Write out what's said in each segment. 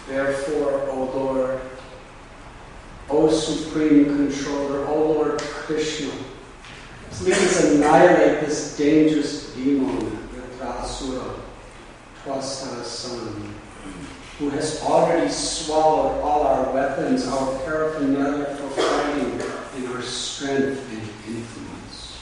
Therefore, O Lord, O Supreme Controller, O Lord Krishna, please annihilate this dangerous demon, Vritrasura, Twasta's son, who has already swallowed all our weapons, our paraphernalia for fighting, and our strength and influence.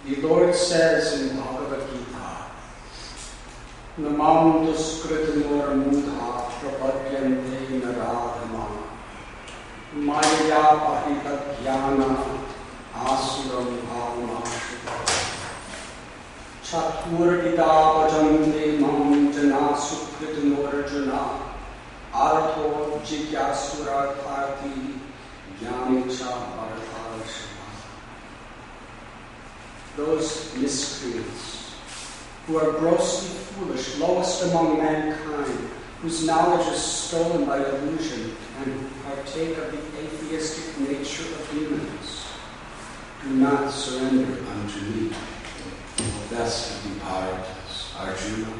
The Lord says in Bhagavad Gita, Namam duskritanor mudha prapadyante naradhama maya pahita jnana asuram bhavamashita chatur vidavajante mam jana sukritanor jana artho jigyasura bharati jnanicha bhartarashava. Those miscreants who are grossly foolish, lowest among mankind, whose knowledge is stolen by illusion and who partake of the atheistic nature of demons, do not surrender unto me. O best of the Bharatas, Arjuna.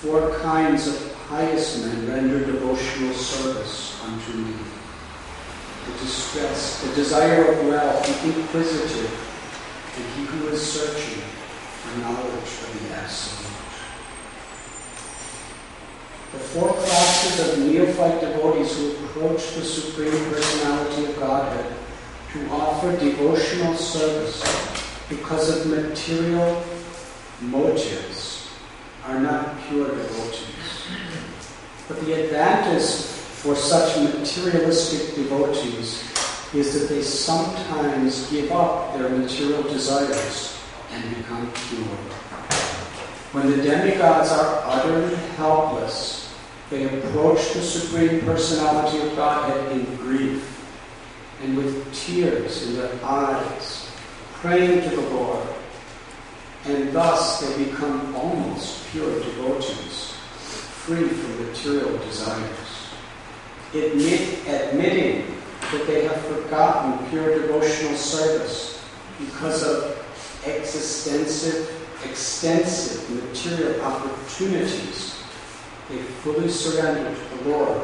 4 kinds of pious men render devotional service unto me: the distressed, the desire of wealth, the inquisitive, and he who is searching for knowledge of the Absolute. The 4 classes of neophyte devotees who approach the Supreme Personality of Godhead to offer devotional service because of material motives are not pure devotees. But the advantage for such materialistic devotees is that they sometimes give up their material desires and become pure. When the demigods are utterly helpless, they approach the Supreme Personality of Godhead in grief and with tears in their eyes, praying to the Lord, and thus they become almost pure devotees, free from material desires. Admitting that they have forgotten pure devotional service because of extensive material opportunities, they fully surrender to the Lord,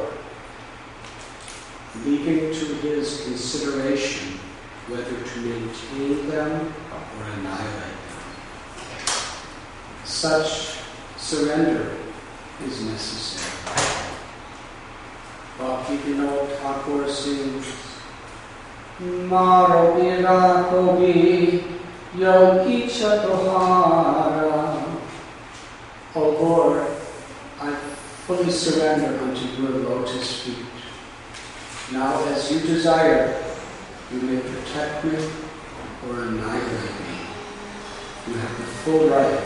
leaving to His consideration whether to maintain them or annihilate them. Such surrender is necessary. Bhakti Vinod Thakur sings, Maro Vira Kobi Yogi Chatohara. O Lord, I fully surrender unto your lotus feet. Now as you desire, you may protect me or annihilate me. You have the full right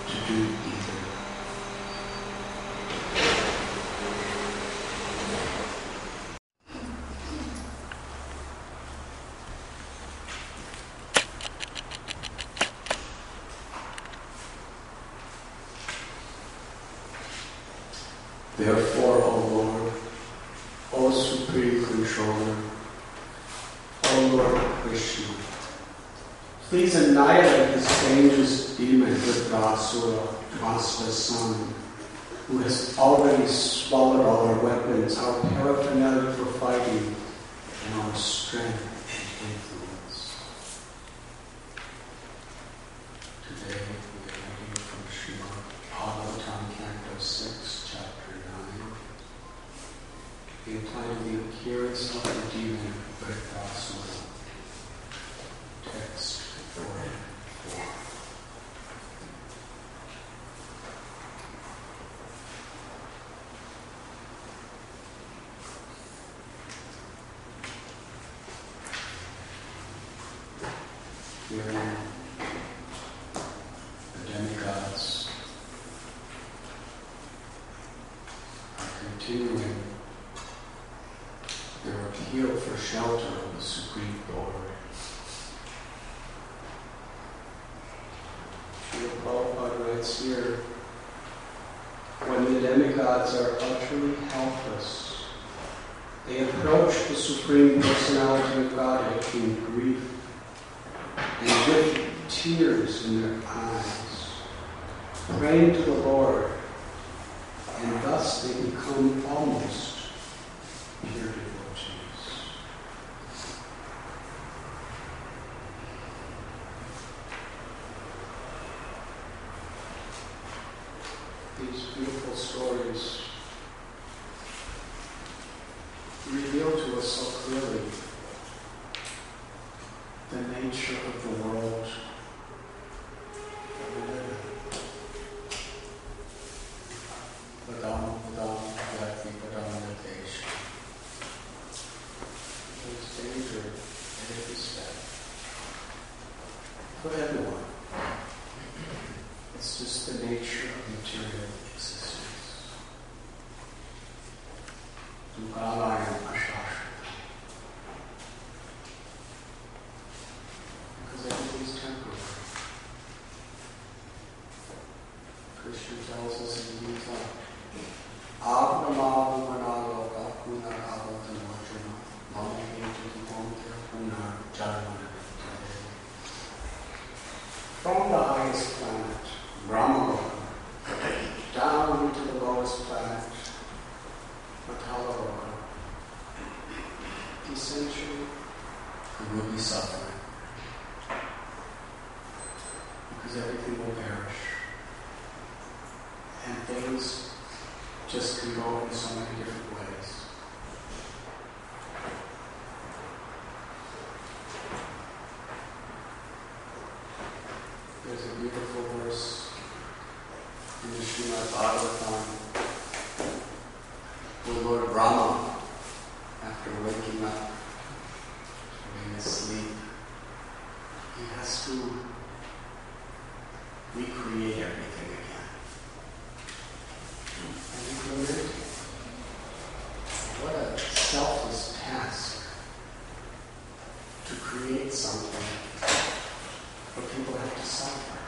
to do either. Therefore, O Lord, O Supreme Controller, O Lord Krishna, please annihilate this dangerous demon Vritrasura, Vasva's son, who has already swallowed all our weapons, our paraphernalia for fighting, and our strength and influence. Today we are reading from RNS BHagavatam, Canto 6, Chapter 9, entitled The Appearance of the Demon Vritrasura. Text 44. Herein, the demigods are continuing their appeal for shelter of the Supreme Lord. Srila Prabhupada writes here, when the demigods are utterly helpless, they approach the Supreme Personality of Godhead in grief and with tears in their eyes, praying to the Lord, and thus they become almost pure devotees. These beautiful stories reveal to us so clearly the nature of the world that we live in. Padam, padam, yati, padam, yatesh. There's danger at every step. For everyone. It's just the nature of material existence. Dukalayam ashashta. Because everything's temporary. Krishna tells us in Gita, Avnamavu manaloka punaravatam arjuna mamaheti punar punar jarmana. From the highest planet, Brahmaloka, down to the lowest planet, Mataloka, essentially, there will be suffering. Because everything will perish. And things just can go in so many different ways. There's a beautiful verse in the RNS BHagavatam where Lord Rama, after waking up, being asleep, he has to recreate everything again. And he's lamenting. What a selfless task to create something where people have to suffer.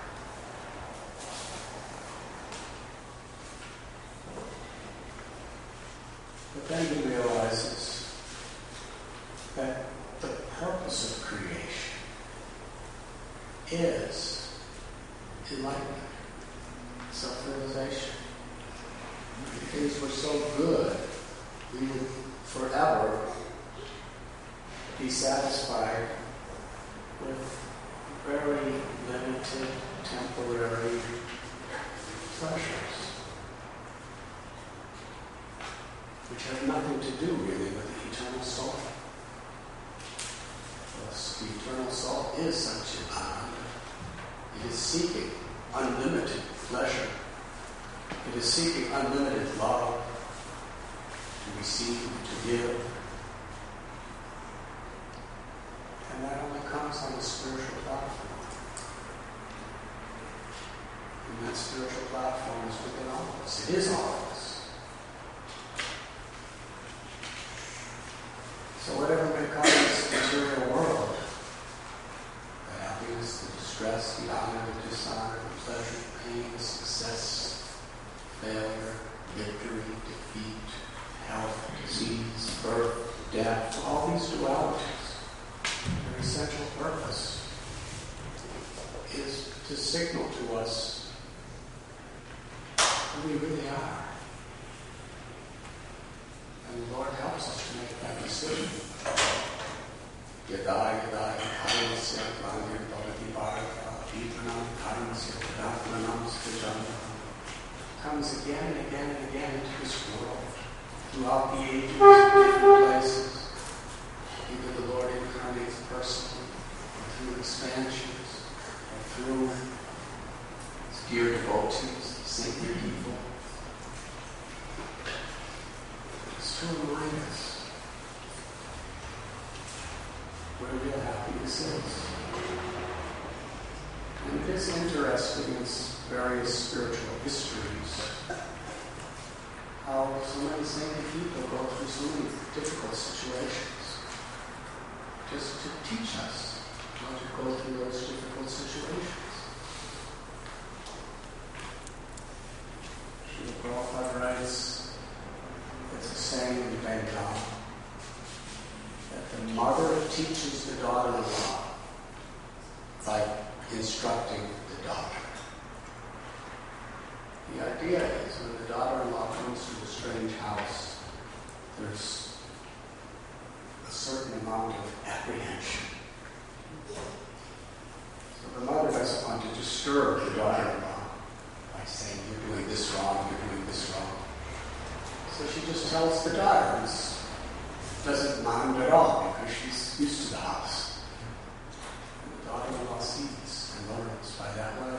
But then he realizes that the purpose of creation is enlightenment, self-realization. If things were so good, we would forever be satisfied with very limited, temporary pleasures. which have nothing to do really with the eternal soul. Thus, the eternal soul is Satchitananda. It is seeking unlimited pleasure. It is seeking unlimited love, to receive, to give. And that only comes on the spiritual platform. And that spiritual platform is within all of us. It is all of us. So whatever may come in this material world, the happiness, the distress, the honor, the dishonor, the pleasure, the pain, the success, failure, victory, defeat, health, disease, birth, death, all these dualities, their essential purpose is to signal to us who we really are. And the Lord helps us to make that decision. Yada yada karanasya granir bhavati bharata vipanam karanasya pratmanam skajana comes again and again and again into this world throughout the ages in different places. Either the Lord incarnates personally, or through expansions, or through his dear devotees, saintly people. To remind us where real happiness is. And it is interesting in various spiritual histories how so many saintly people go through so many difficult situations just to teach us how to go through those difficult situations. Srila Prabhupada writes, it's a saying in Bengal that the mother teaches the daughter-in-law by instructing the daughter. The idea is when the daughter-in-law comes to a strange house, there's a certain amount of apprehension. So the mother doesn't want to disturb the daughter-in-law by saying, you're doing this wrong, you're doing this wrong. So she just tells the daughter, and doesn't mind at all because she's used to the house. And the daughter-in-law sees and learns by that way.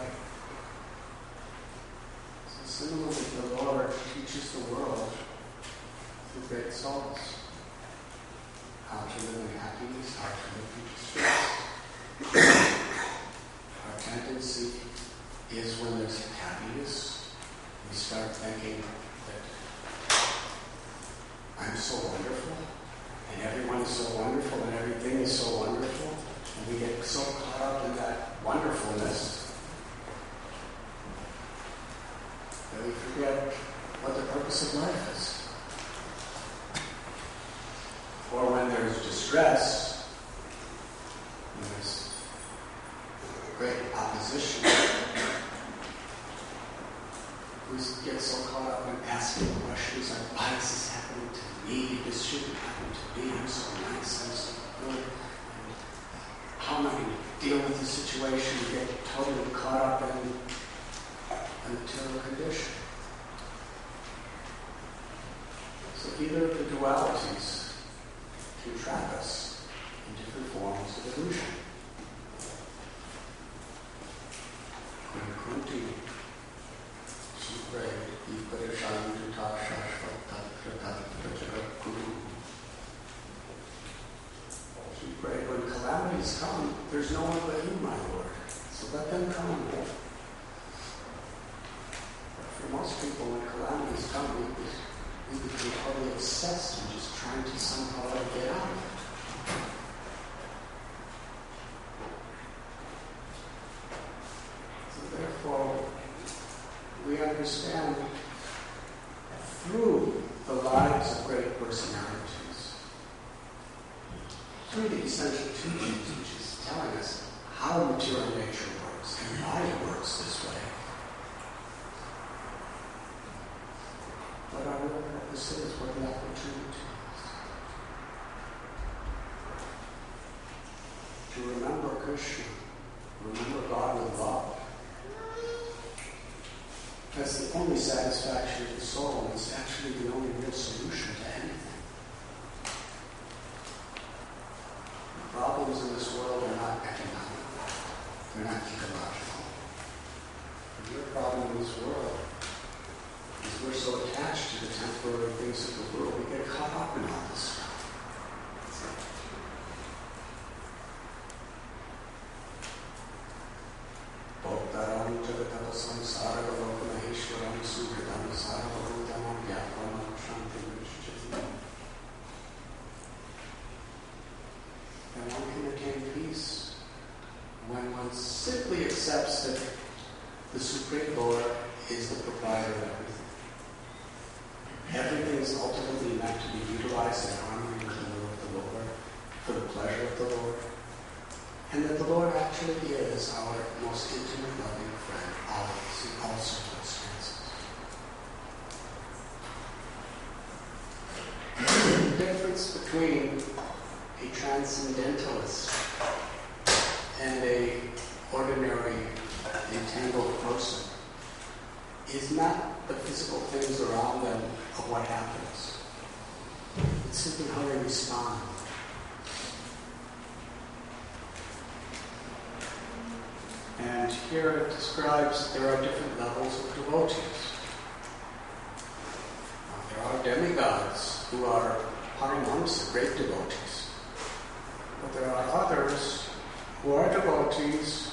So similarly, the Lord teaches the world through great souls how to live in happiness, how to live in distress. Our tendency is when there's happiness, we start thinking that I'm so wonderful, and everyone is so wonderful, and everything is so wonderful, and we get so caught up in that wonderfulness that we forget what the purpose of life is. Or when there's distress, when there's great opposition, we get so caught up in asking questions like, why is this happening to me? This shouldn't happen to me. I'm so nice, I'm so good. And how am I going to deal with the situation? We get totally caught up in a material condition. So either of the dualities can trap us in different forms of illusion. Queen Kunti when calamities come, there's no one but you, my Lord. So let them come. But for most people, when calamities come, we become totally obsessed and just trying to somehow get out of it. So therefore, we understand through the lives of great personalities, through the essential teachings, which is telling us how material nature works and why it works this way. What our real purpose is, what the opportunity is. To remember Krishna, remember God with love, as the only satisfaction of the soul, and it's actually the only real solution to anything. The problems in this world are not economic. They're not ecological. The real problem in this world is we're so attached to the temporary things of the world, we get caught up in all this stuff. And one can attain peace when one simply accepts that the Supreme Lord is the proprietor of everything. Everything is ultimately meant to be utilized in harmony with the will of the Lord, for the pleasure of the Lord, and that the Lord actually is our most intimate, loving friend, always, in all circumstances. The difference between a transcendentalist and a ordinary entangled person is not the physical things around them of what happens. It's simply how they respond. And here it describes there are different levels of devotees. There are demigods who are Paramahamsa, great devotees. But there are others who are devotees,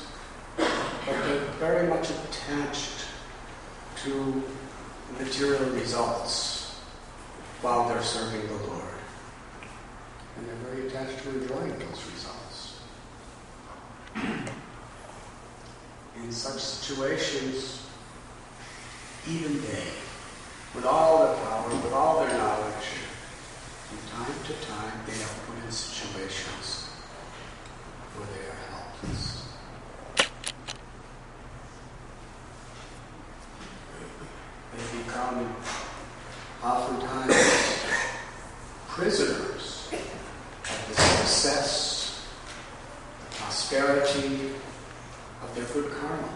but they're very much attached to material results while they're serving the Lord. And they're very attached to enjoying those results. In such situations, even they, with all their power, with all their knowledge, from time to time they are put in situations where they are helpless. They become oftentimes prisoners of the success, the prosperity of their good karma.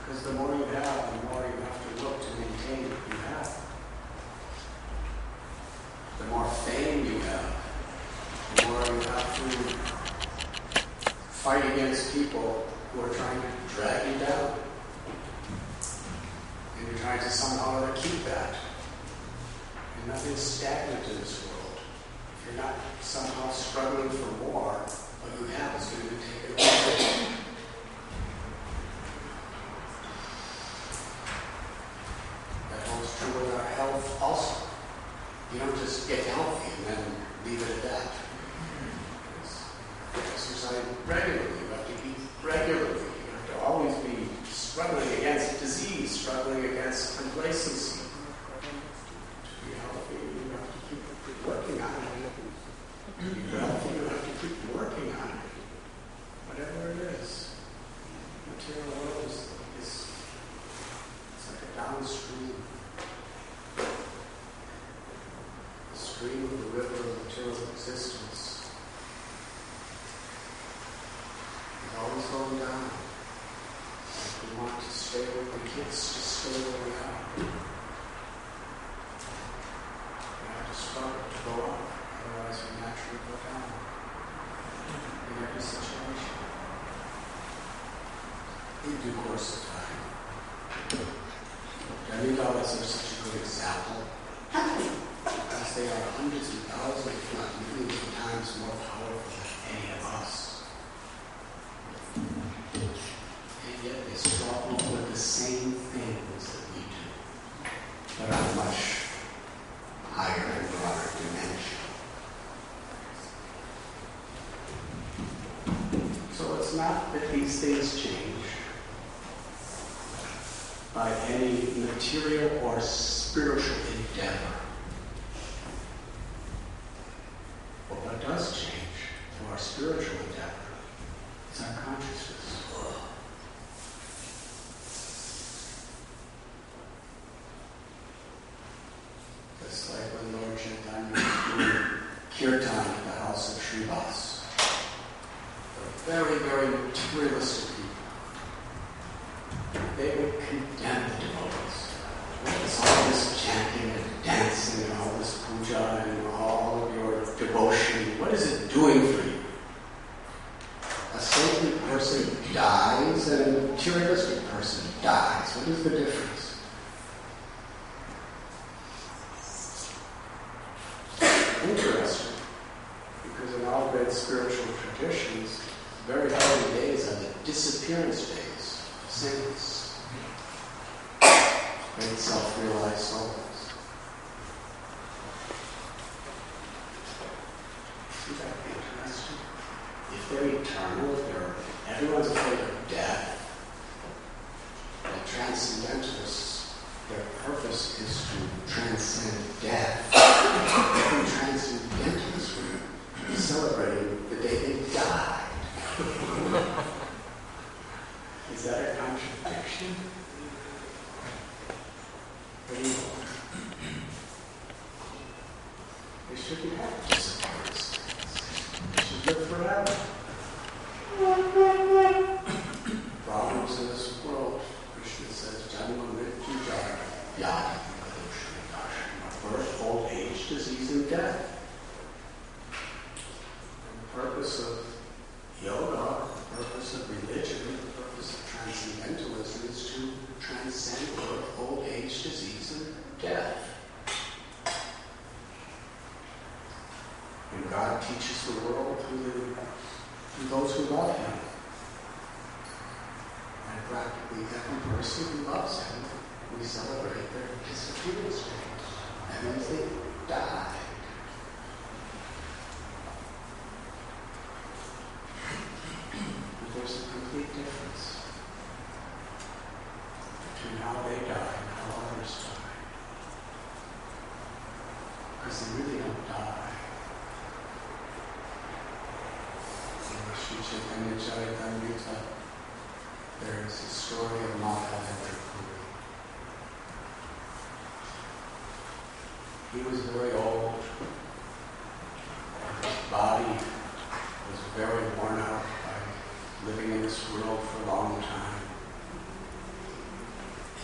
Because the more you have, the more you have to look to maintain what you have. The more fame you have, the more you have to fight against people who are trying to drag you down. And you're trying to somehow keep that. And nothing's stagnant in this world. If you're not somehow struggling for more, what you have is going to be taken away. That holds true with our health also. You don't just get healthy and then leave it at that. You exercise regularly. You have to eat regularly. You have to always be struggling against disease, struggling against complacency. To be healthy, you have to keep working on it. To be wealthy, you have to keep working on it. Whatever it is. The material world is like a downstream. The stream of the river of material existence is always going down. If we want to stay where we can't just stay where we are. We have to struggle to go up. Otherwise, we naturally go down in every situation. In due course of time. Demigods are such a good example, as they are hundreds and thousands, if not millions of times more powerful than any of us. And yet they struggle with the same things that we do, but on a much higher and broader dimension. So it's not that these things change by any material or spiritual endeavor. But what does change through our spiritual endeavor is our consciousness. Just like when Lord Chaitanya was doing kirtan at the house of Srivas. The very, very materialistic people, they would condemn the devotees. It's all this chanting and dancing and all this puja and all of your devotion. What is it doing for you? A saintly person dies and a materialistic person dies. What is the difference? Interesting, because in all great spiritual traditions, very early days are the disappearance days of saints, great self-realized souls. Isn't that interesting? If they're eternal, everyone's afraid of death. The transcendentalists, their purpose is to transcend death. Every transcendentalist is celebrating the day they died. Is that a contradiction? They shouldn't have disappearance. They should live forever. Problems in this world, Krishna says, Janma Mrityu Jara Yadi Kadoshana Dashana, birth, old age, disease, and death. And the purpose of yoga, the purpose of religion, the purpose of transcendentalism is to transcend birth, old age, disease, and death. And God teaches the world through those who love Him. And practically every person who loves Him, we celebrate their disappearance days. That means they died. But there's a complete difference between how they die and how others die. Because they really don't die. Sri Chaitanya Charitamrita, there is a story of Madhava. He was very old. His body was very worn out by living in this world for a long time.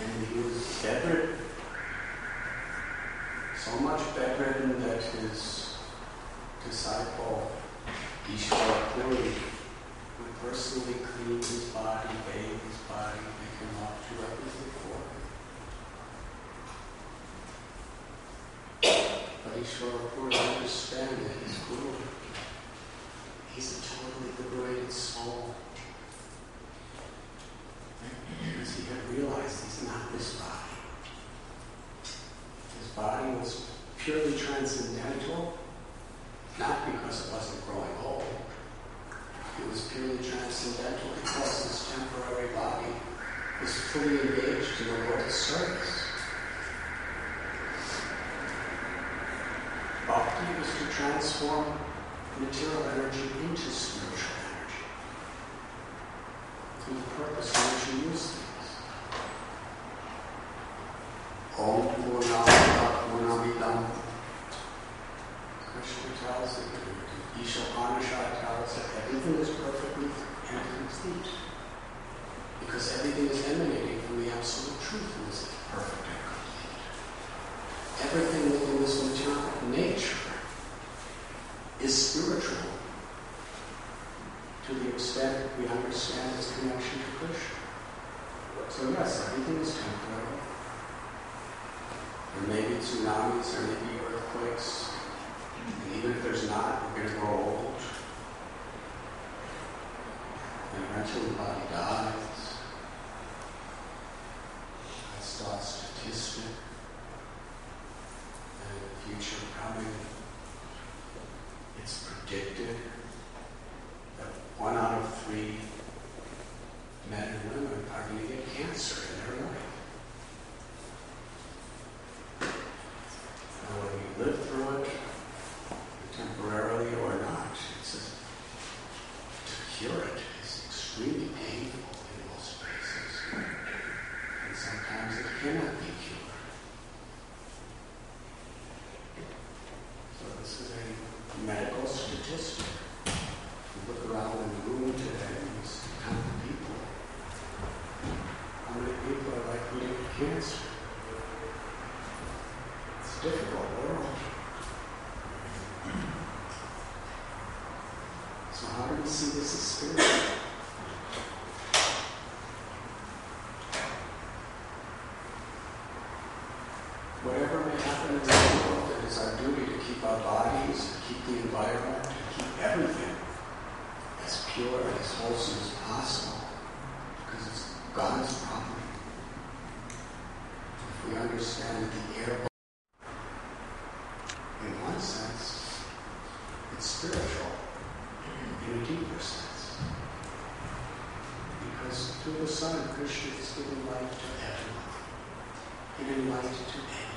And he was bedridden. So much bedridden that his disciple, Ishvara Puri, would personally clean his body, bathe his body, make him up, do everything for him. But Ishvara Puri understand that his Guru, he's a totally liberated soul. Because he had realized he's not this body. His body was purely transcendental, not because it wasn't growing old. It was purely transcendental because his temporary body was fully engaged in the Lord's service. Bhakti was to transform material energy into spiritual energy through the purpose in which you use things. Om Purnamidam. Krishna tells it, Isha Upanishad tells that everything is perfectly and complete. Because everything is emanating from the absolute truth who is perfect and complete. Everything within this material nature is spiritual to the extent we understand its connection to Krishna. So yes, everything is temporary. There may be tsunamis, there may be earthquakes. And even if there's not, we're going to grow old. And eventually the body dies. That's not statistic. And in the future coming, it's predicted that 1 out of 3 men and women are going to get cancer in their life. And whether you live through it, temporarily or not, to cure it is extremely painful in most cases. And sometimes it cannot be cured. So this is a medical statistic. You look around in the room today, our bodies, to keep the environment, to keep everything as pure and as wholesome as possible, because it's God's property. If we understand that the air, in one sense, it's spiritual, in a deeper sense. Because through the sun, Krishna is giving life to everyone, giving light to any.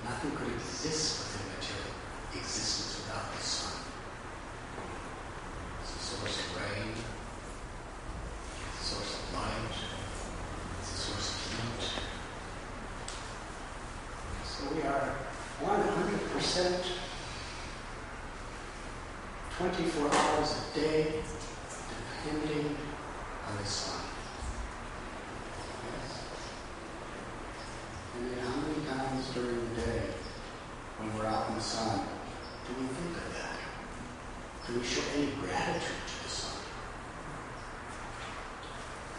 Nothing could exist within material existence without the sun. It's a source of rain, it's a source of light, it's a source of heat. So we are 100% 24 hours a day depending on the sun. Yes? And then how many times during the day when we're out in the sun do we think of that? Do we show any gratitude to the sun?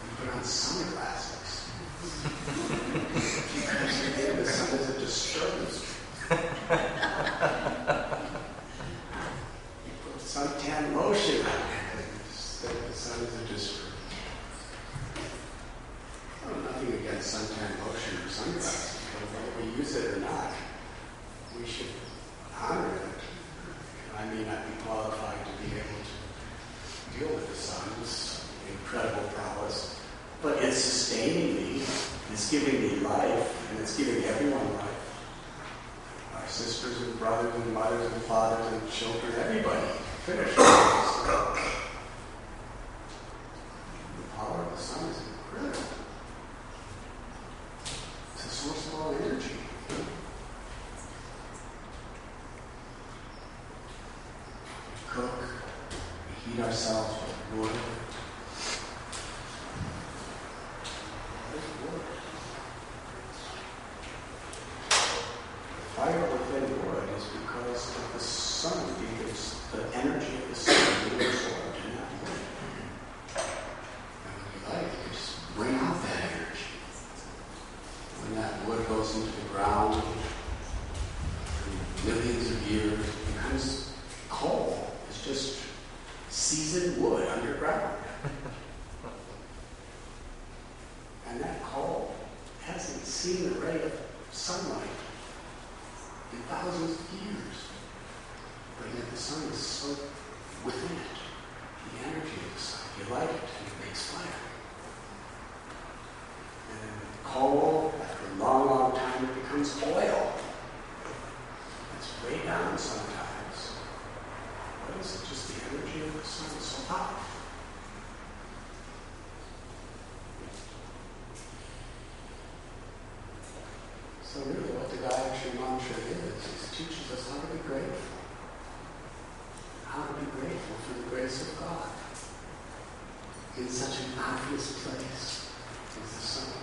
We put on sunglasses because today the sun is a disturbance. You put suntan lotion on the sun is a disturbance. Well, nothing against suntan lotion or sunglasses, but whether we use it or not, we should honor it. I may not be qualified to be able to deal with the sun's incredible prowess, but it's sustaining me, it's giving me life, and it's giving everyone life. Our sisters and brothers and mothers and fathers and children, everybody. Finish. The power of the sun is incredible. It's a source of all energy. We cook, we heat ourselves with wood. There's wood. The fire within wood is because of the sun, because the energy of the sun is absorbed in that wood. And when you light it, you just bring out that energy. When that wood goes into the ground, for millions of years, it becomes coal. It's just seasoned wood underground. And that coal hasn't seen the ray of sunlight in thousands of years. But yet the sun is so within it. The energy of the sun. You light it and it makes fire. And then coal, after a long, long time, it becomes oil. It's way down sometimes. But is it just the energy of the sun is so powerful? So really what the Gayatri Mantra is, it teaches us how to be grateful. How to be grateful for the grace of God in such an obvious place as the sun.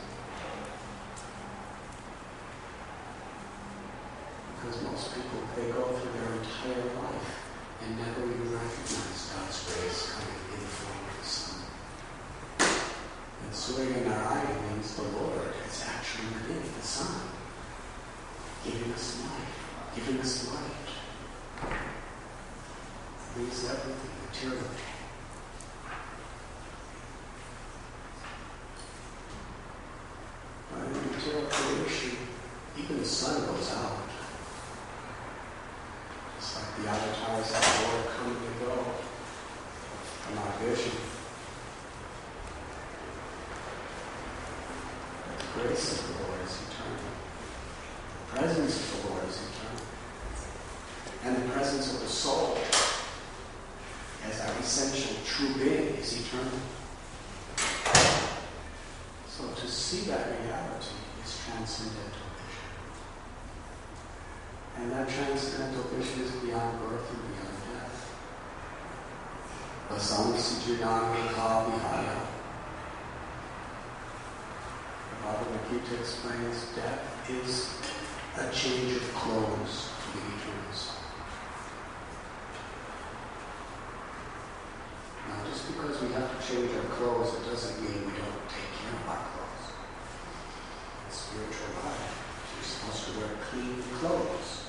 Because most people, they go through their entire life and never even recognize God's grace coming in the form of the sun. And Surya Narayana means the Lord is actually within the sun, giving us life, giving us light. Means everything materially. But in material creation, even the sun goes out. It's like the avatars of the Lord come and go from our vision. But the grace of the Lord is eternal. The presence of the Lord is eternal. And the presence of the soul as our essential true being is eternal. So to see that reality is transcendental vision. And that transcendental vision is beyond birth and beyond death. Vasamasijidanvihaya. The Bhagavad Gita explains death is a change of clothes to the eternal soul. Now, just because we have to change our clothes, it doesn't mean we don't take care of our clothes. In spiritual life, you're supposed to wear clean clothes.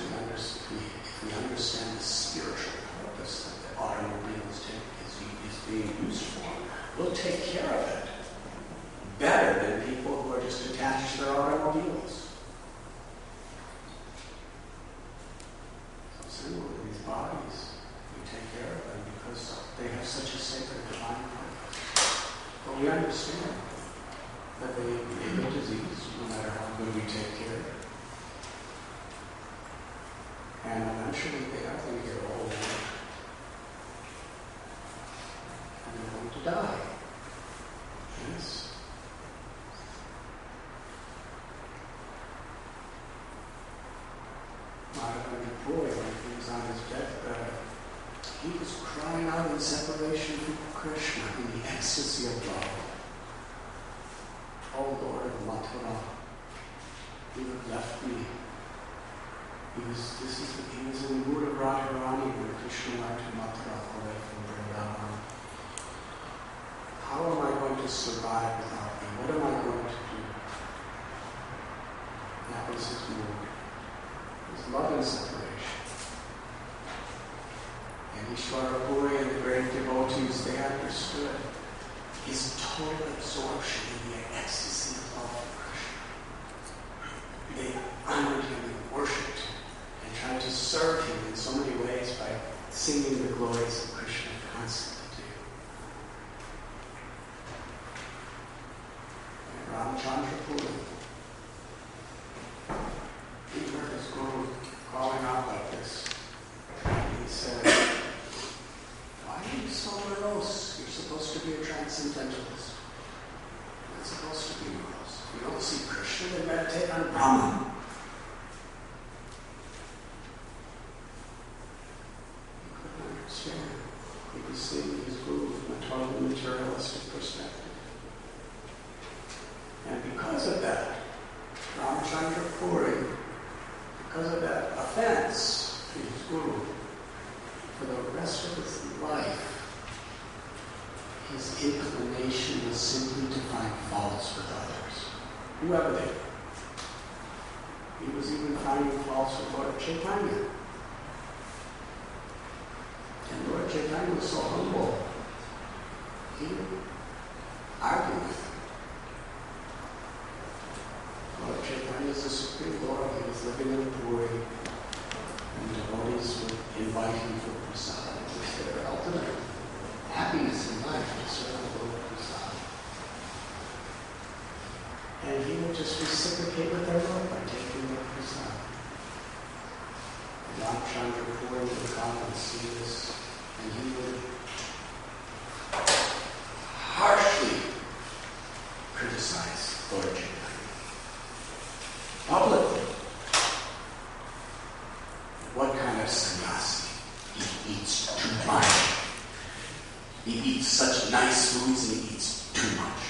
if we understand the spiritual purpose that the automobile is being used for, we'll take care of it better than people who are just attached to their automobiles. So similarly, these bodies, we take care of them because they have such a sacred divine purpose. But we understand that they give a disease no matter how good we take care of it. And eventually they are going to get old and they're going to die. Yes. Boy, when he was on his deathbed, he was crying out in separation from Krishna in the ecstasy of love. Oh Lord of Mathura, you have left me. He was in the mood of Radharani when Krishna went to Mathura away from Vrindavan. How am I going to survive without you? What am I going to do? That was his mood. His love and separation. And Ishvara Puri and the great devotees, they understood his total absorption in the ecstasy of love for Krishna. They honored him and worshipped him and tried to serve him in so many ways by singing the glories of Krishna constantly to him. And Ramchandra Puri, he heard his guru calling out like this. And he said, why are you so morose? You're supposed to be a transcendentalist. You're not supposed to be morose. You don't see Krishna, then meditate on Brahman. He couldn't understand. He was seeing his guru from a totally materialistic perspective. And because of that, Ramchandra Puri, because of that offense to his guru, for the rest of his life, his inclination was simply to find faults with others, whoever they were. He was even finding faults with Lord Chaitanya. And Lord Chaitanya was so humble, he argued with him. Lord Chaitanya is the Supreme Lord. He was living in Puri, and devotees would invite him for prasad, which was their ultimate happiness in life, to serve the Lord prasad. And he would just reciprocate with their love by taking their prasad. And Ramchandra Puri would come and see this, and he would harshly criticize Lord Chaitanya. Publicly. What kind of sannyasi? He eats too much. He eats such nice foods and he eats too much.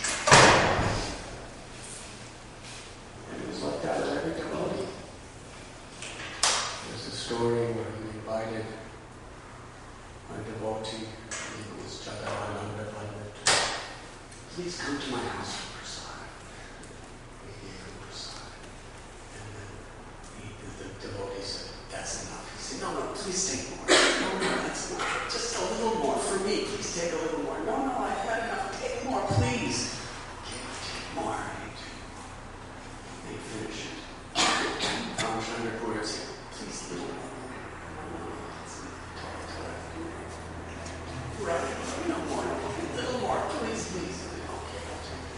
And he was left out of every devotee. There's a story where he invited a devotee, it was Jagadananda Pandit, please come to my house for prasad. He gave him prasad. The devotee said, that's enough. He said, no, please take more. No, that's not. Just a little more for me. Please take a little more. No, I've had enough. Take more, please. Take more. They finished it. Ramchandra Puri said, please, little more. Right. No more. A little more. Please. Okay, I'll take it.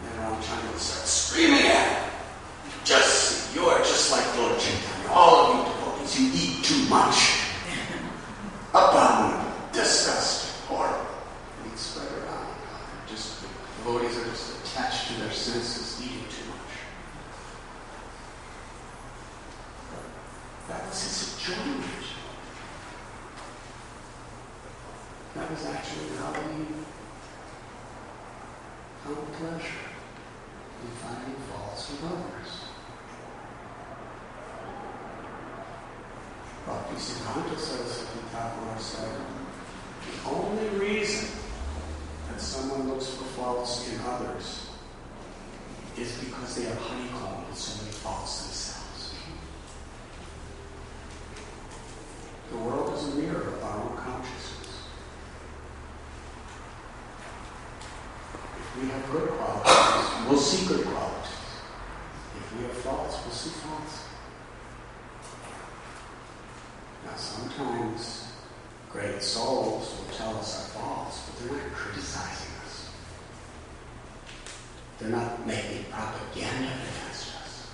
Then Ramchandra started screaming at him. You're just like Lord Chaitanya. All of you devotees, you eat too much. Abominable, disgusting, horrible. And he'd spread around. The devotees are just attached to their senses, eating too much. That was his enjoyment. That was actually how he found pleasure in finding faults with others. Bhaktisiddhanta Saraswati Thakur said, the only reason that someone looks for faults in others is because they are honeycombed with so many faults themselves. secret qualities. If we have faults, we'll see faults. Now sometimes great souls will tell us our faults, but they're not criticizing us. They're not making propaganda against us.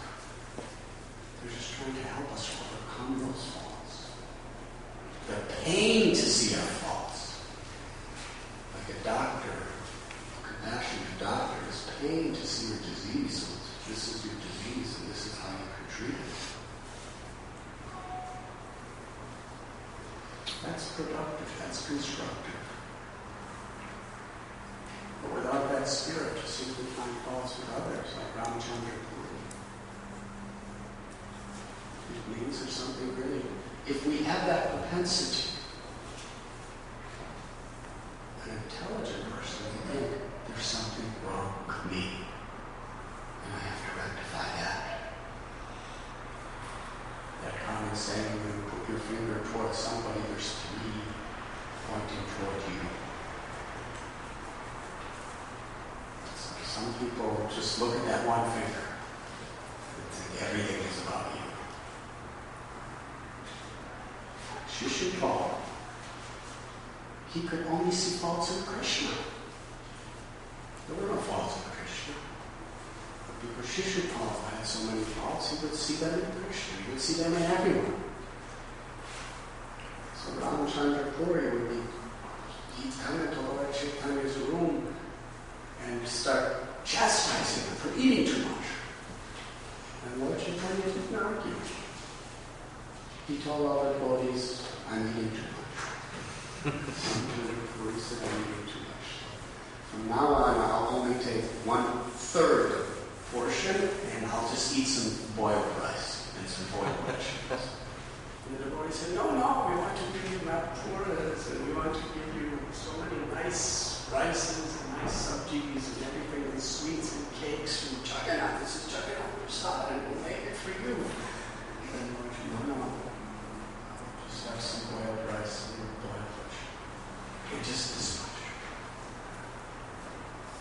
They're just trying to help us overcome those faults. They're paying to see our faults. Like a doctor, a compassionate doctor is paying to see your disease. So this is your disease and this is how you can treat it. That's productive, that's constructive. But without that spirit to simply find faults with others, like Ramchandra Puri, it means there's something really... If we have that propensity, an intelligent person will think there's something wrong with me, and I have to rectify that. That common saying, when you put your finger towards somebody, there's three pointing toward you. So some people just look at that one finger and think everything is about you. Shishupal, he could only see faults in Krishna. There were no faults in Krishna. But because Shishupal had so many faults, he would see them in Krishna. He would see them in everyone. So Ramchandra Puri would be, he'd come into Lord Chaitanya's room and start chastising him for eating too much. And Lord Chaitanya didn't argue. He told all the devotees, I'm eating too much. Ramchandra Puri said, I'm eating too much. From now on, I'll only take 1/3 portion, and I'll just eat some boiled rice and some boiled vegetables. And the devotee said, no, we want to give you mapuras, and we want to give you so many nice rices and nice sabjis and everything, and sweets and cakes and Jagannath. This is Jagannath Prasad, and we'll make it for you. And the Lord said, no, I'll just have some boiled rice and boiled vegetables. And just this much.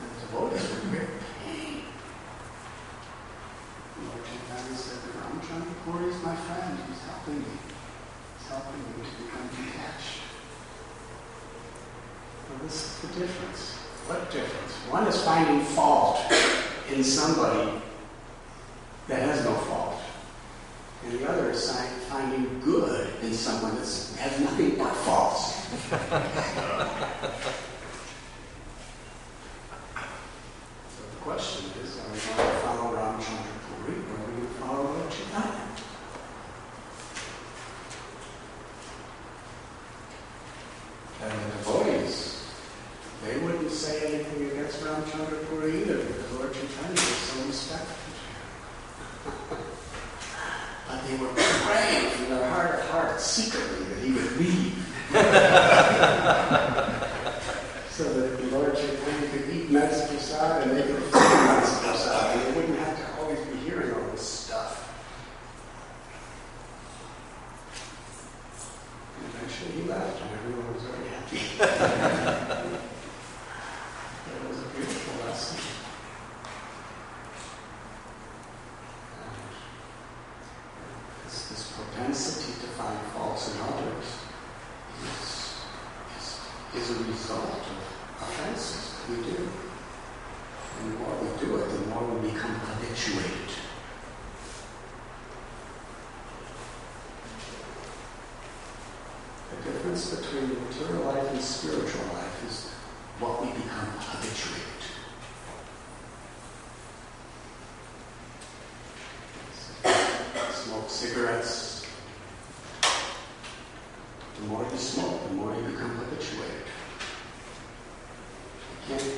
And the devotees were in great pain. Lord Chaitanya said, Ramchandra Puri is my friend. He's helping me. He's helping me to become detached. Well, this is the difference. What difference? One is finding fault in somebody that has no fault. And the other is finding good in someone that has nothing but faults. So the question is, are we going to follow Ramchandra Puri or are we going to follow Lord Chaitanya? And the devotees, they wouldn't say anything against Ramchandra Puri either because Lord Chaitanya was so respectful. But they were praying from their heart of hearts secretly that he would leave. So that Lord Chaitanya could eat Mats Prasad and they could feel Mats Prasad and they wouldn't have to always be hearing all this stuff. And eventually he left and everyone was very happy. It was a beautiful lesson. This propensity to find faults in others is a result of offenses that we do. And the more we do it, the more we become habituated. The difference between material life and spiritual life is what we become habituated. Smoke cigarettes. The more you smoke, the more you become habituated. You can't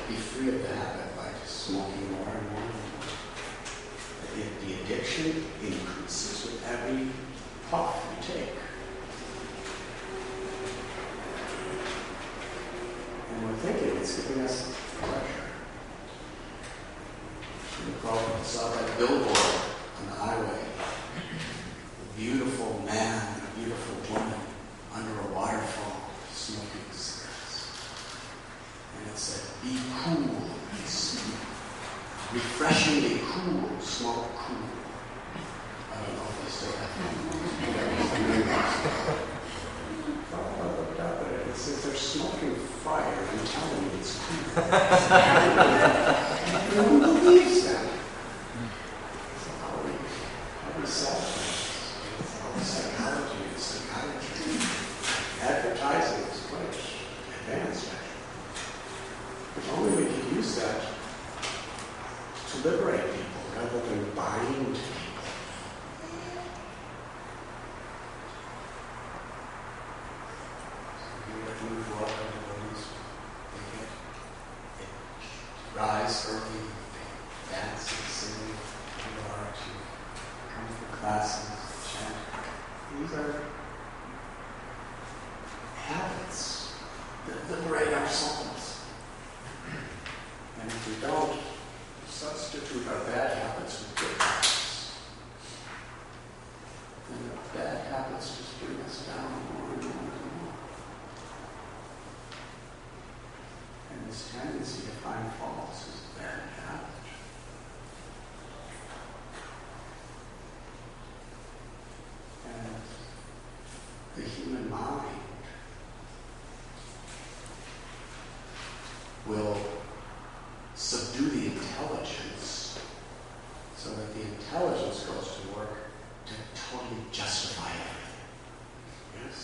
be free of the habit by just smoking more and more and more. The addiction increases with every puff you take. And we're thinking it's giving us pleasure. And the Prophet saw that billboard on the highway. A beautiful man and a beautiful woman under a waterfall smoking cigarettes. And it said, be cool and smoke. refreshingly cool, small cool. I don't know if they still have that. I looked up at it. It says they're smoking fire and telling me it's cool. Who believes that? So how we sell things? It's all psychology and psychiatry. Advertising is quite advanced, actually. If only we could use that to liberate people rather than bind people. Rise early, dance and sing, do art, come for classes, chant. These are habits that liberate our souls. And if we don't substitute our bad habits with good habits, then the bad habits just bring us down more and more and more. And this tendency to find faults is a bad habit. And the human mind will subdue the intelligence so that the intelligence goes to work to totally justify everything. Yes?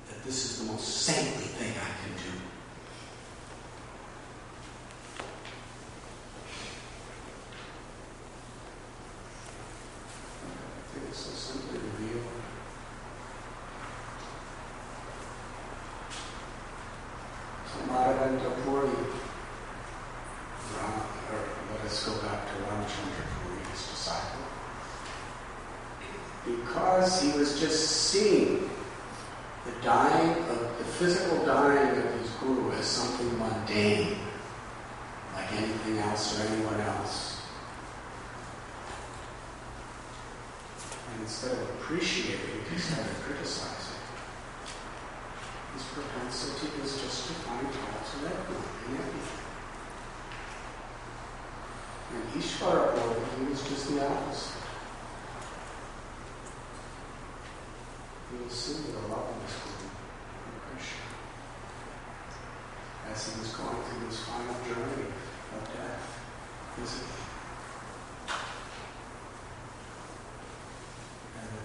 That this is the most saintly thing I can do. So simply reveal so Madhavendra Puri, or let us go back to Ramchandra Puri, his disciple, because he was just seeing the physical dying of his guru as something mundane, like anything else or anyone else. And instead of appreciating, he started criticizing. His propensity was just to find faults in everything. And Ishvara Puri, he was just the opposite. He was seeing the love of his guru in Krishna as he was going through his final journey of death physically.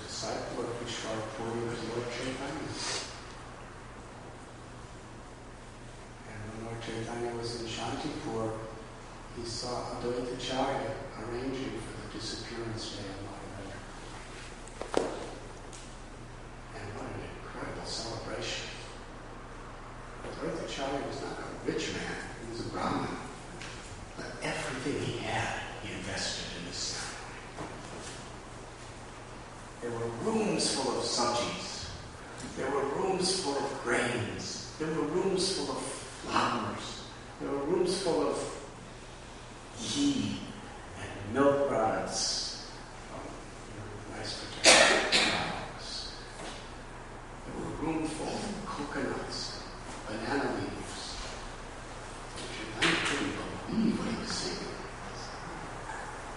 Disciple of Ishvara Puri was Lord Chaitanya. And when Lord Chaitanya was in Shantipur, he saw Advaita Acharya arranging for the disappearance day of Madhavendra. And what an incredible celebration. Advaita Acharya was not a rich man, he was a Brahmin. But everything he had, he invested in this ceremony. There were rooms full of sabjis. There were rooms full of grains. There were rooms full of flowers. There were rooms full of ghee and milk products from nice protected cows. There were rooms full of coconuts, banana leaves. I couldn't believe what he was saying.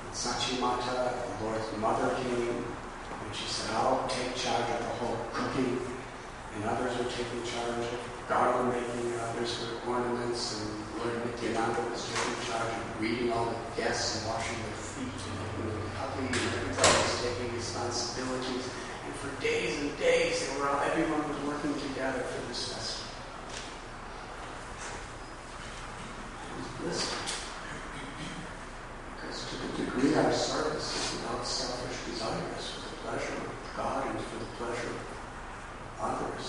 And Sachimata, the Lord's mother, came. And she said, I'll take charge of the whole cooking. And others were taking charge of garland making, and others were ornaments. And Lord Nityananda was taking charge of greeting all the guests and washing their feet and making them happy. And everybody was taking responsibilities. And for days and days, everyone was working together for this festival. It was blissful. Because to the degree our service is without selfish desires, pleasure of God and for the pleasure of others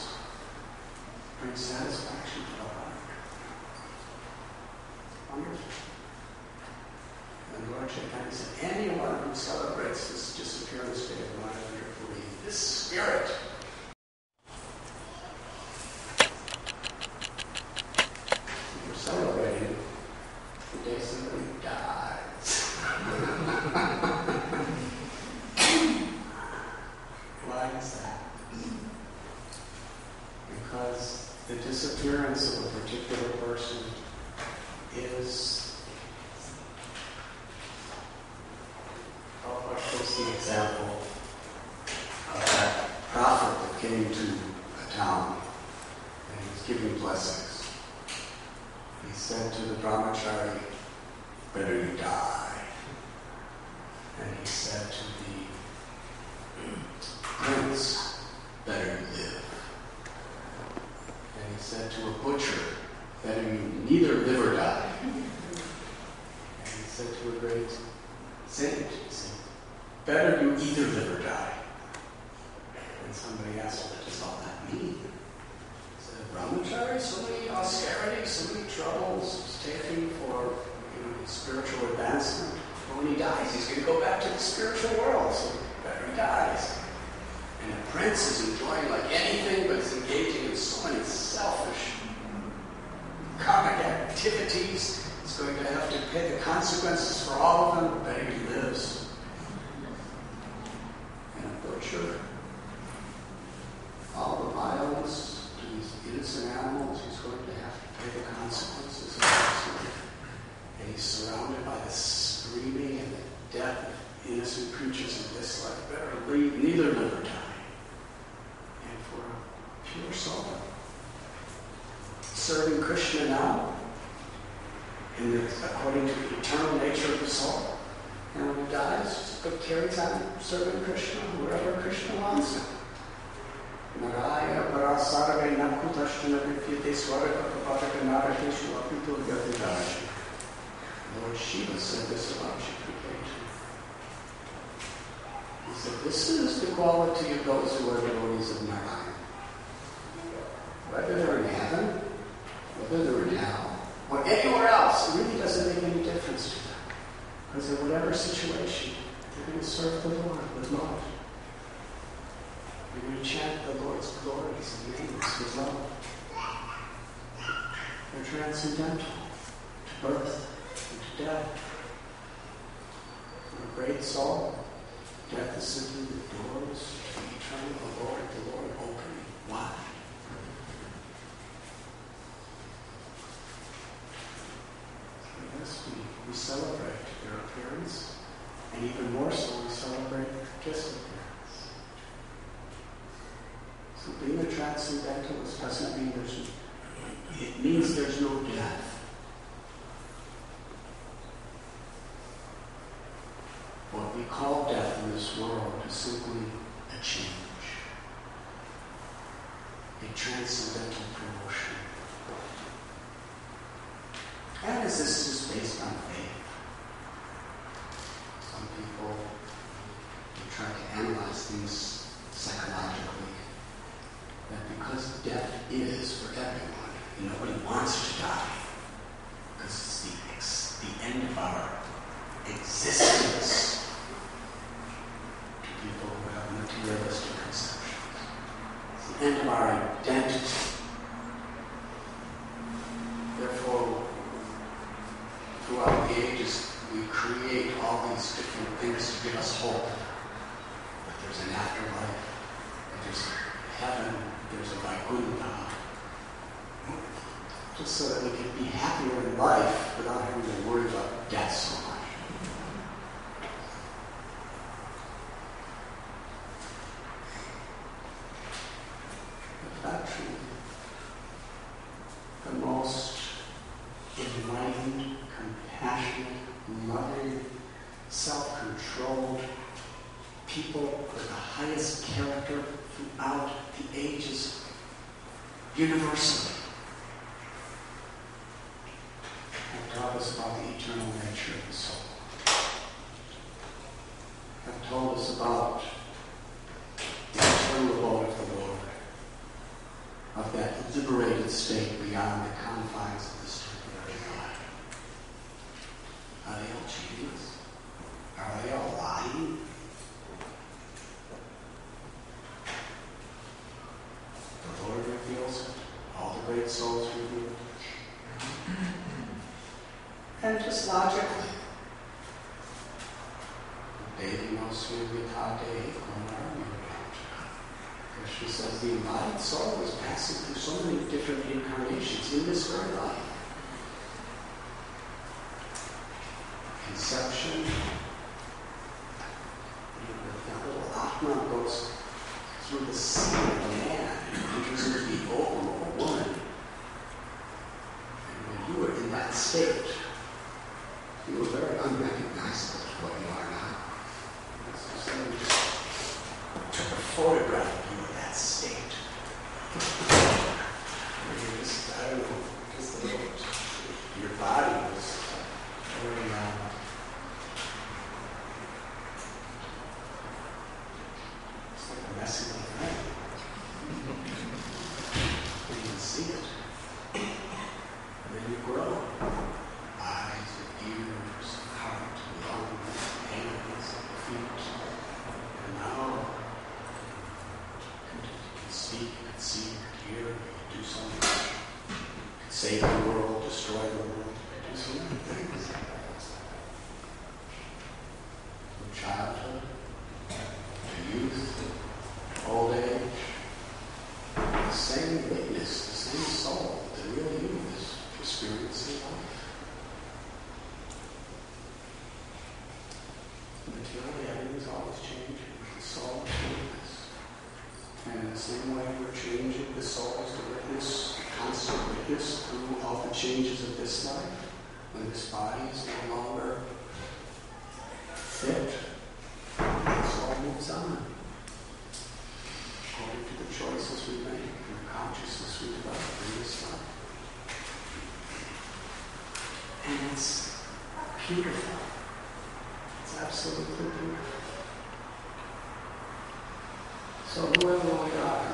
brings satisfaction to the heart. Wonderful. And Lord Chaitanya said, anyone who celebrates this disappearance day of Madhavendra Puri, this spirit, we're celebrating the day somebody dies. Why is that? Because the disappearance of a particular person is takes the example of that prophet that came to a town and he was giving blessings. He said to the brahmachari, "Better you die." And he said to the prince, "Better you live." And he said to a butcher, "Better you neither live or die." And he said to a great saint, he said, "Better you either live or die." And somebody asked, "What does all that mean?" He said, "Brahmachari, so many austerities, so many troubles he's taking for spiritual advancement. But when he dies, he's going to go back to the spiritual world, so better he dies." And the prince is enjoying like anything, but is engaging in so many selfish karmic activities. He's going to have to pay the consequences for all of them. Better he lives. And a butcher, all the violence to these innocent animals, he's going to have to pay the consequences of his life. And he's surrounded by the screaming and the death of innocent creatures in this life. Better leave, neither live or die. And for a pure soul, serving Krishna now, according to the eternal nature of the soul, and when he dies, it carries on serving Krishna wherever Krishna wants him. Naraya parasarve nakutashtina vidyate swaraka narakeshu apito yadidaya. Lord Shiva said this about Shikri. He said, "This is the quality of those who are devotees of Narayana. Whether they're in heaven, whether they're in hell, or anywhere else, it really doesn't make any difference to them. Because in whatever situation, they're going to serve the Lord with love. They're going to chant the Lord's glories and names with love. They're transcendental to birth and to death. For a great soul, death is simply the doors to the eternal the Lord opening wide. Yes, we celebrate their appearance, and even more so, we celebrate their disappearance. So being a transcendentalist doesn't mean it means there's no death. What we call death in this world is simply a change, a transcendental promotion. And is this just based on faith? Some people try to analyze things psychologically, that because death is for everyone, and nobody wants to die, because it's the end of our existence to people who have materialistic conceptions. It's the end of our identity. Therefore, throughout the ages, we create all these different things to give us hope. That there's an afterlife, that there's heaven, there's a Vaikuntha. Just so that we can be happier in life without having to worry about death so much. But actually, the most enlightened, compassionate, loving, self-controlled people with the highest character throughout the ages, universally, have taught us about the eternal nature of the soul. Have told us about the eternal abode of the Lord, of that liberated state beyond the confines of this temporary life. Are they all cheating us? Are they all lying? The Lord reveals it. All the great souls reveal it. And just logically, Krishna says the embodied soul is passing through so many different incarnations in this very life. Conception, photograph of you in that state. I don't know, just a little, your body was very, it's like a messy little thing. You can see it. And then you grow. Eyes, ears, heart, lungs, hands, feet. And now you can speak, you can see, you can hear, you can do something. You can save the world, destroy the world. You can do so many things. From childhood to youth, old age, the same witness, the same soul, the real you is experiencing life. Materially, everything's always changing. The soul is witness. And in the same way we're changing, the soul is the witness, constant witness through all the changes of this life. When this body is no longer fit, the soul moves on. According to the choices we make and the consciousness we develop in this life. And it's beautiful. It's absolutely beautiful. So whoever we are,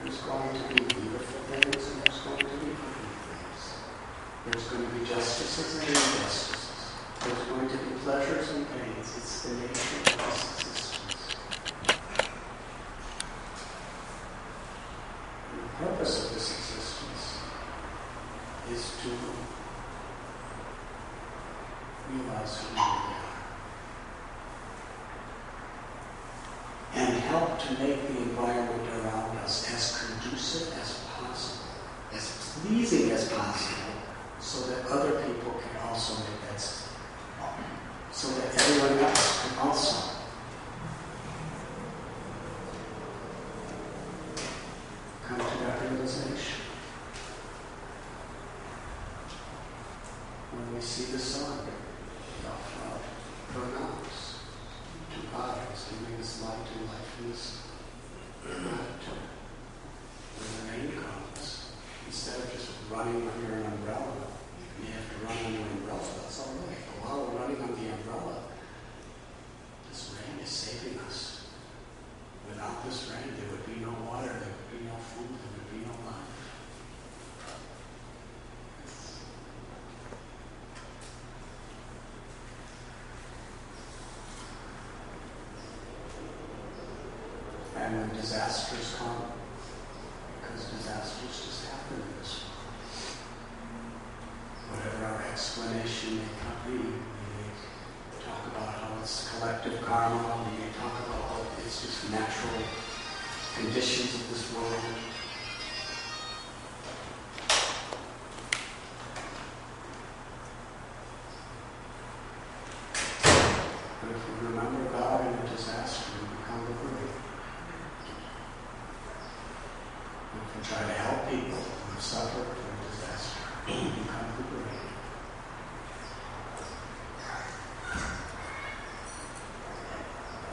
there's going to be beautiful things and there's going to be ugly things. There's going to be justices and injustices. There's going to be pleasures and pains. It's the nature of this existence. And the purpose of this existence is to realize who we are and help to make the environment around us as conducive as possible, as pleasing as possible, so that other people can also make that, so that everyone else can also come to that realization. When we see the sun, pronounce two bodies, giving us light and life in this gratitude. When the rain comes, instead of just running under an umbrella, you have to run under an umbrella. That's all right. But while we're running on the umbrella, this rain is saving us. Without this rain, there would be no water, there would be no food, there would be no life. And when disasters come, because disasters just happen in this world, whatever our explanation may be, we may talk about how it's collective karma, we may talk about how it's just natural conditions of this world. But if we remember God in a disaster, we become liberated. If we try to help people who have suffered from a disaster, we become liberated.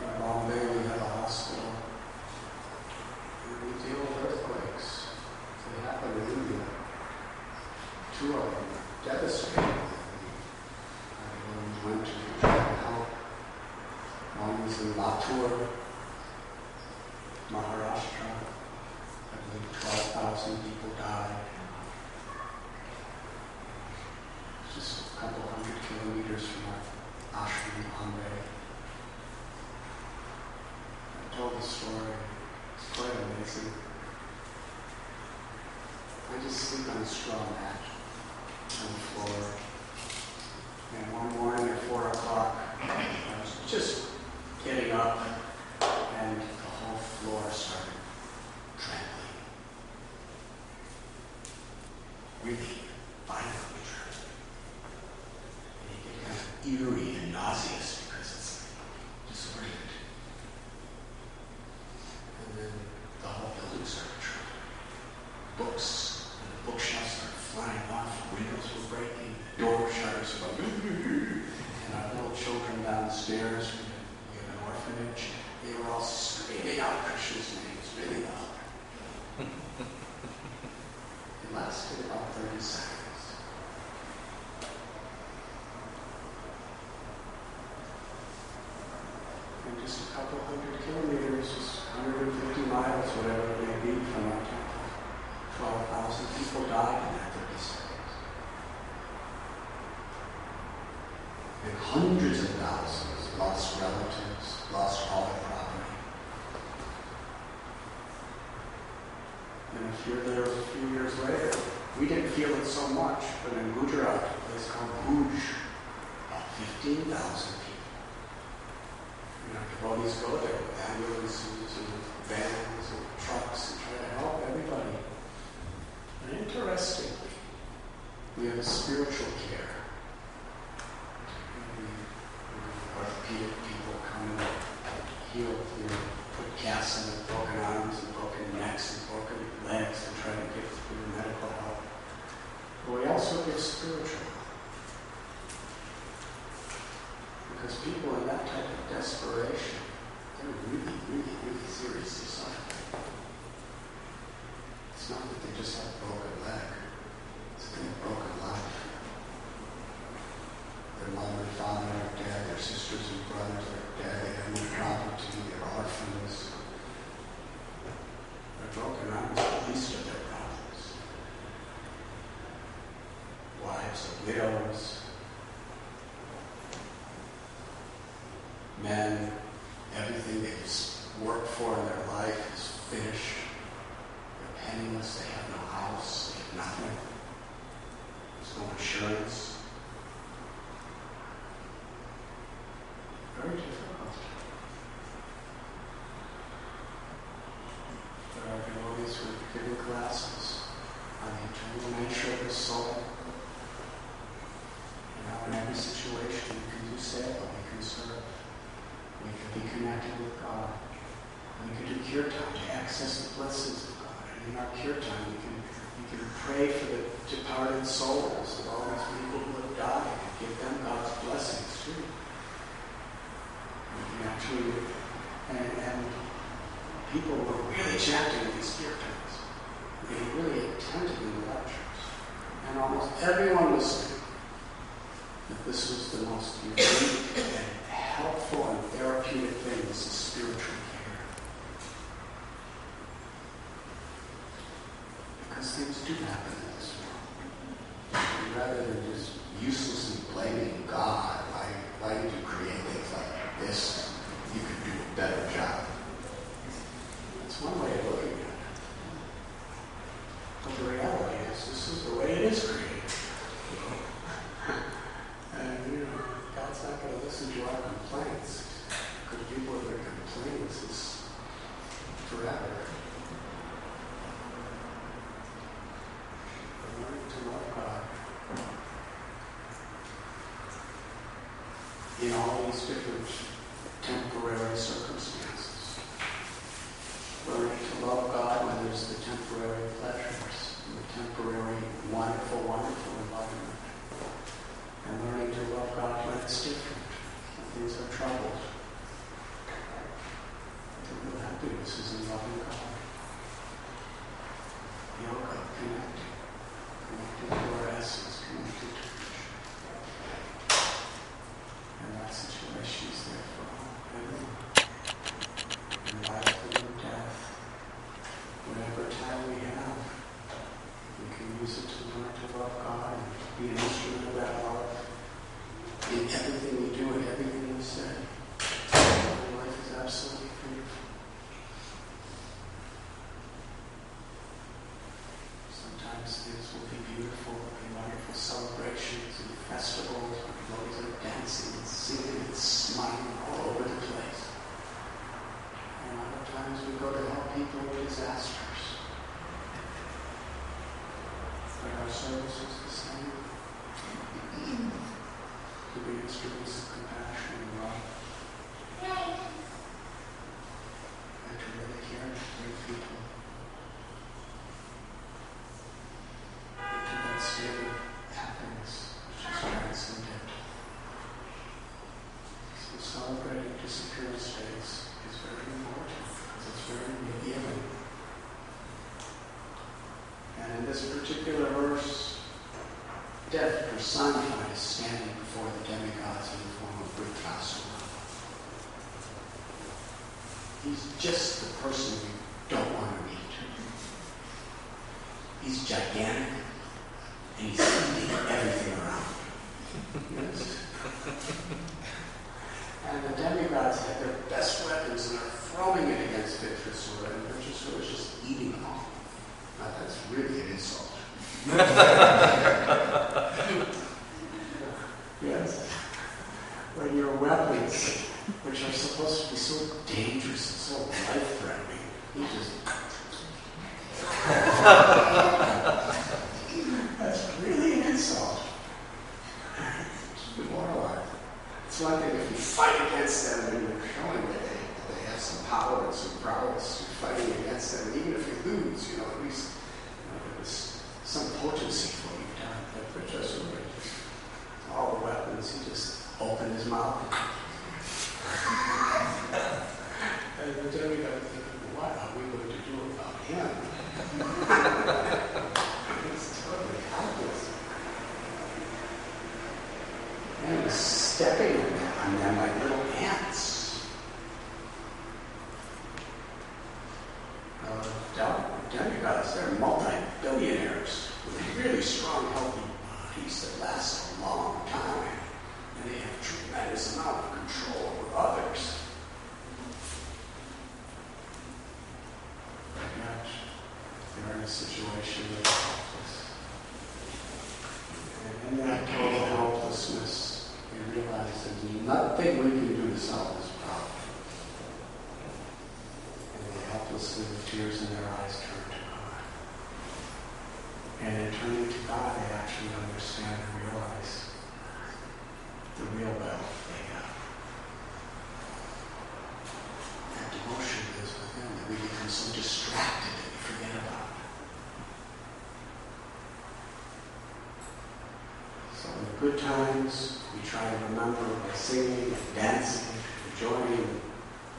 In Bombay, we have a hospital. And we deal with earthquakes. They happen in India. 2 of them devastating. We went to help. One was in Latur, Maharashtra. I believe 12,000 people died. Just a couple hundred kilometers from our ashram in Bombay. I told the story. It's quite amazing. I just sleep on a straw mat on the floor. And one morning at 4 o'clock, I was just getting up and the whole floor started trembling. Really violently trembling. And you get kind of eerie and nauseous because it's disoriented. And then the whole building started trembling. Books and the bookshelves started flying off, windows were breaking, door shutters were going, and our little children downstairs, we have an orphanage, They were all screaming out Krishna's names really loud. It lasted about 30 seconds. And just a couple hundred kilometers, just 150 miles, whatever it may be from our temple, 12,000 people died in that 30 seconds. And hundreds of thousands lost relatives, lost all their property. And if you're there a few years later, we didn't feel it so much, but in Gujarat, a place called Bhuj, about 15,000 people. And our devotees go there with ambulances and vans and trucks and try to help everybody. And interestingly, we have a spiritual care. Orthopedic people come and heal, put casts in their broken arms and broken necks and broken legs and try to get through medical help. But we also give spiritual help. Because people in that type of desperation, they're really, really, really seriously suffering. It's not that they just have a broken leg. It's that they have a broken life. Their mother and father are dead, their sisters and brothers are dead, they have no property, they're orphans. Their broken arms are the least of their problems. Wives are widows. Men, everything they've worked for in their life is finished. They're penniless, they have no house, they have nothing. There's no insurance. Very difficult. There are devotees who are giving classes on the eternal nature of the soul. In every situation, we can do seva, we can serve, we can be connected with God. We can do kirtan to access the blessings of God. And in our kirtan, we can pray for the departed souls of all these people who have died and give them God's blessings too. Actually, and people were really chanting these kirtans. They really attended in the lectures. And almost everyone was saying that this was the most unique and helpful and therapeutic thing, this is spiritual care. Because things do happen in this world. And rather than just uselessly blaming God, why did you create things like this? You could do a better job. That's one way of looking at it. But the reality is, this is the way it is created. And, God's not going to listen to our complaints. Because people with their complaints is forever. We're learning to love God. In all these different temporary circumstances. Learning to love God when there's the temporary pleasures, and the temporary wonderful, wonderful environment. And learning to love God when it's different, when things are troubled. The real happiness is in loving God. Yoga, connecting to our essence, connecting to Krishna. And that situation is there for all, everyone. In life and in death, whatever time we have, we can use it to learn to love God and be an instrument of that love in everything we do and everything we say. Life is absolutely beautiful. Sometimes things will be beautiful, there'll be wonderful celebrations and festivals where devotees are dancing and singing and smiling all over the place. And other times we go to help people in disasters. But our service is the same. To be instruments of compassion and love. And to really care for great people. And to that state of happiness which is transcendental. So celebrating disappearance days is very particular verse, death personified is standing before the demigods in the form of Britasura. He's just the person you don't want to meet. He's gigantic, and he's eating everything around. Yes? And the demigods have their best weapons and are throwing it against Britasura, and Britasura is just eating them all. Now that's really an insult. Yes. When your weapons, which are supposed to be so dangerous and so life-threatening, you just... That's really an insult. It's demoralizing. It's one thing if you fight against them and you're showing that they have some power and some prowess, you're fighting against them, and even if you lose, at least there's some potency for what you've done. But for just all the weapons, he just opened his mouth. And then we got to think, what are we going to do about him? It's totally helpless. And he was stepping on them like little ants. Demigods, they're multi-billionaires with really strong, healthy bodies that last a long time. And they have a tremendous amount of control over others. But yet, they're in a situation that's helpless. And in that total helplessness, we realize there's nothing we can do to solve this problem. And they helplessly, with tears in their eyes, turn to God. And in turning to God, they actually understand and realize the real wealth they have. That devotion is within, that we become so distracted that we forget about it. So in the good times, we try to remember by singing and dancing, enjoying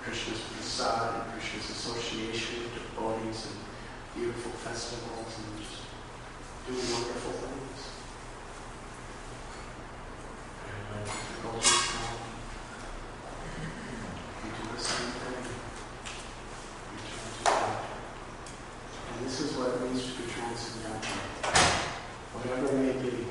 Krishna's prasad and Krishna's association with devotees and beautiful festivals and just doing wonderful things. And when difficulties come, we do the same thing. We turn to God. And this is what it means to be transcendental. Whatever may be